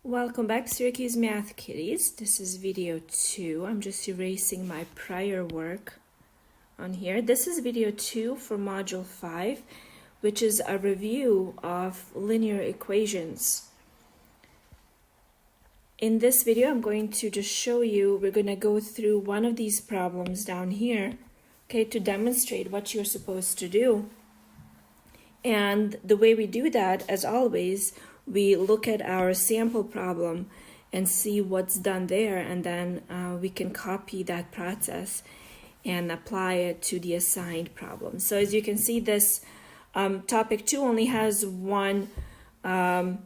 Welcome back, Syracuse Math Kitties. This is video 2. I'm just erasing my prior work on here. This is video 2 for module 5, which is a review of linear equations. In this video, I'm going to just show you, we're going to go through one of these problems down here, okay, to demonstrate what you're supposed to do. And the way we do that, as always, we look at our sample problem and see what's done there, and then we can copy that process and apply it to the assigned problem. So as you can see, this topic 2 only has one, it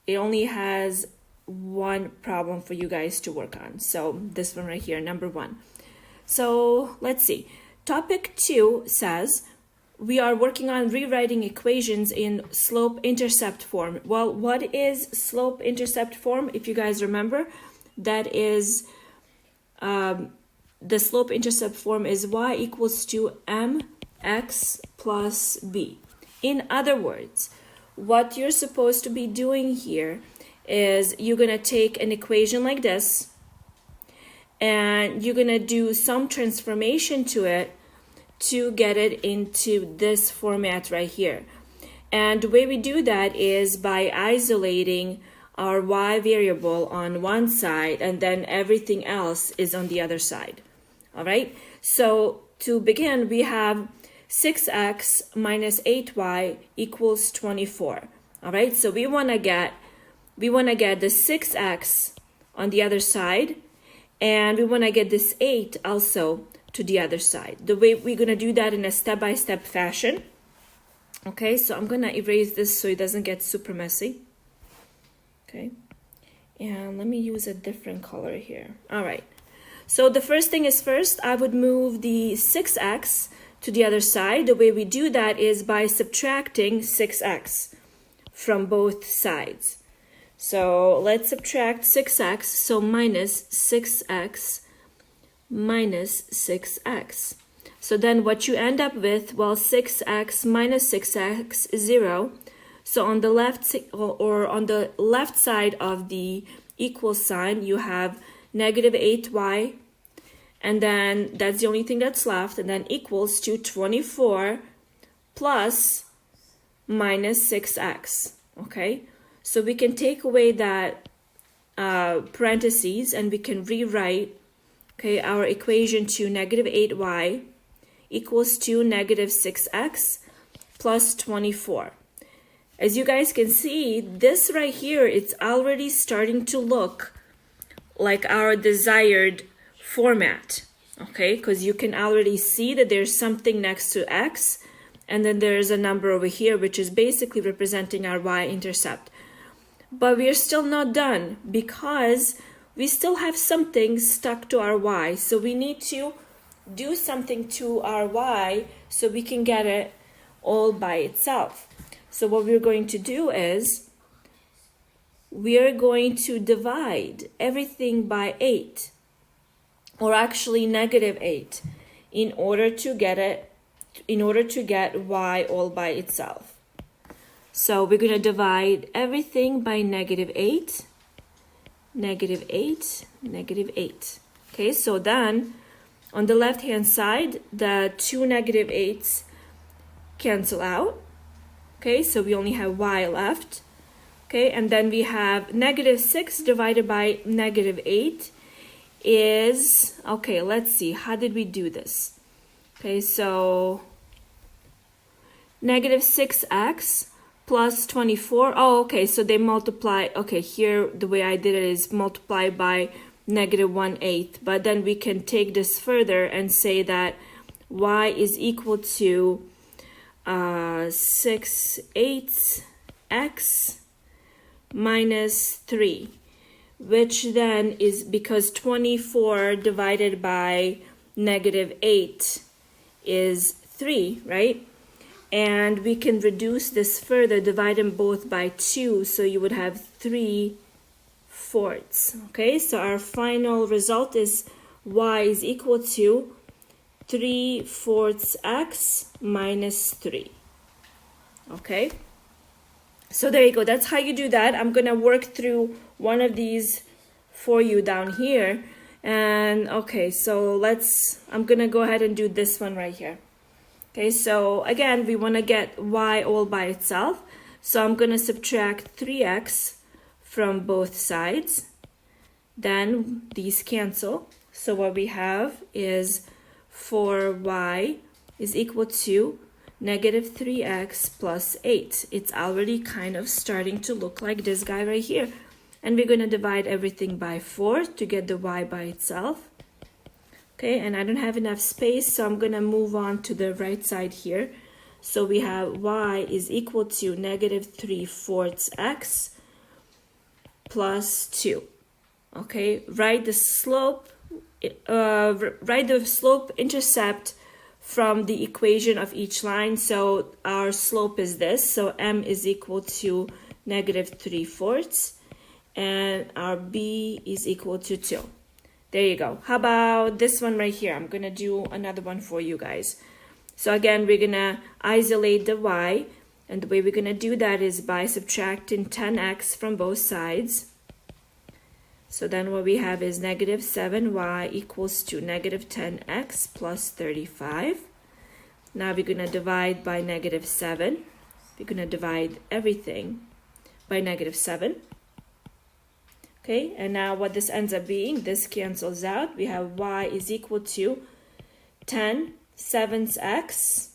only has one problem for you guys to work on. So this one right here, number 1. So let's see. Topic 2 says, we are working on rewriting equations in slope-intercept form. Well, what is slope-intercept form? If you guys remember, that is, the slope-intercept form is y equals to mx plus b. In other words, what you're supposed to be doing here is you're going to take an equation like this, and you're going to do some transformation to it to get it into this format right here. And the way we do that is by isolating our y variable on one side, and then everything else is on the other side. All right, so to begin, we have 6x minus 8y equals 24. All right, so we want to get the 6x on the other side, and we want to get this 8 also to the other side. The way we're going to do that in a step-by-step fashion. Okay, so I'm going to erase this so it doesn't get super messy. Okay, and let me use a different color here. All right, so the first thing is first, I would move the 6x to the other side. The way we do that is by subtracting 6x from both sides. So let's subtract 6x, so minus 6x minus 6x. So then what you end up with, well, 6x minus 6x is 0. So on the left, or on the left side of the equal sign, you have negative 8y, and then that's the only thing that's left, and then equals to 24 plus minus 6x. Okay, so we can take away that parentheses, and we can rewrite, okay, our equation to negative 8y equals to negative 6x plus 24. As you guys can see, this right here, it's already starting to look like our desired format, okay, because you can already see that there's something next to x, and then there's a number over here, which is basically representing our y-intercept. But we're still not done, because we still have something stuck to our y. So we need to do something to our y so we can get it all by itself. So what we're going to do is we're going to divide everything by 8, or actually negative 8, in order to get y all by itself. So we're going to divide everything by negative 8, negative 8, negative 8. Okay, so then on the left hand side, the two negative 8s cancel out. Okay, so we only have y left. Okay, and then we have negative 6 divided by negative 8 is, okay, let's see, how did we do this? Okay, so negative 6x plus 24. Oh, okay, so they multiply. Okay, here the way I did it is multiply by negative 1/8. But then we can take this further and say that y is equal to 6/8x minus 3, which then is, because 24 divided by negative 8 is 3, right? And we can reduce this further, divide them both by 2, so you would have 3/4. Okay, so our final result is y is equal to 3/4 x minus 3. Okay, So there you go. That's how you do that. I'm going to work through one of these for you down here. And okay, so I'm going to go ahead and do this one right here. Okay, so again, we want to get y all by itself. So I'm going to subtract 3x from both sides. Then these cancel. So what we have is 4y is equal to negative 3x plus 8. It's already kind of starting to look like this guy right here. And we're going to divide everything by 4 to get the y by itself. Okay, and I don't have enough space, so I'm going to move on to the right side here. So we have y is equal to negative 3/4 x plus 2. Okay, write the slope intercept from the equation of each line. So our slope is this. So m is equal to negative 3/4, and our b is equal to 2. There you go. How about this one right here? I'm going to do another one for you guys. So again, we're going to isolate the y. And the way we're going to do that is by subtracting 10x from both sides. So then what we have is negative 7y equals to negative 10x plus 35. Now we're going to divide by negative 7. We're going to divide everything by negative 7. Okay, and now what this ends up being, this cancels out. We have y is equal to 10/7x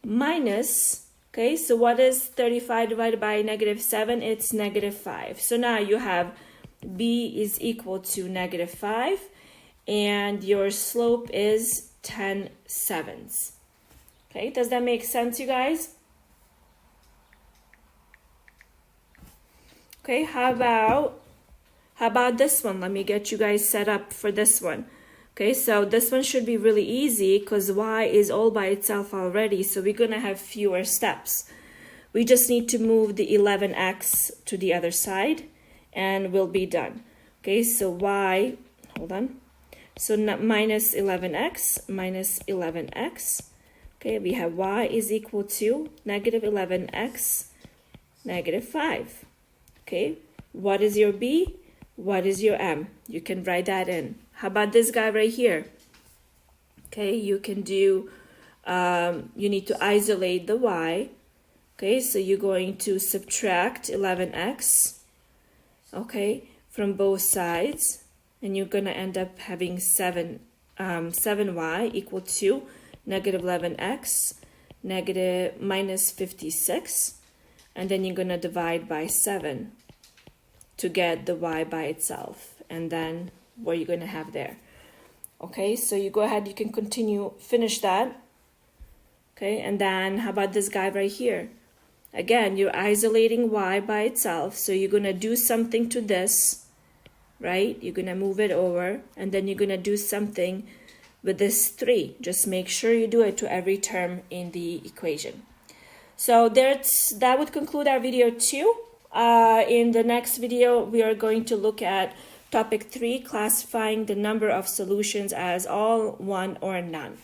minus, okay, so what is 35 divided by negative 7? It's negative 5. So now you have b is equal to negative 5, and your slope is 10/7. Okay, does that make sense, you guys? Okay, how about this one? Let me get you guys set up for this one. Okay, so this one should be really easy because y is all by itself already, so we're going to have fewer steps. We just need to move the 11x to the other side, and we'll be done. Okay, so y, hold on. So minus 11x, minus 11x. Okay, we have y is equal to negative 11x, negative 5. Okay, what is your b? What is your m? You can write that in. How about this guy right here? Okay, you can do, you need to isolate the y. Okay, so you're going to subtract 11x, okay, from both sides. And you're going to end up having 7y equal to negative 11x, minus 56. And then you're going to divide by 7 to get the y by itself, and then what you're going to have there. Okay, so you go ahead, you can continue, finish that. Okay, and then how about this guy right here? Again, you're isolating y by itself, so you're going to do something to this, right? You're going to move it over, and then you're going to do something with this 3. Just make sure you do it to every term in the equation. So that would conclude our video 2. In the next video, we are going to look at topic 3, classifying the number of solutions as all, one, or none.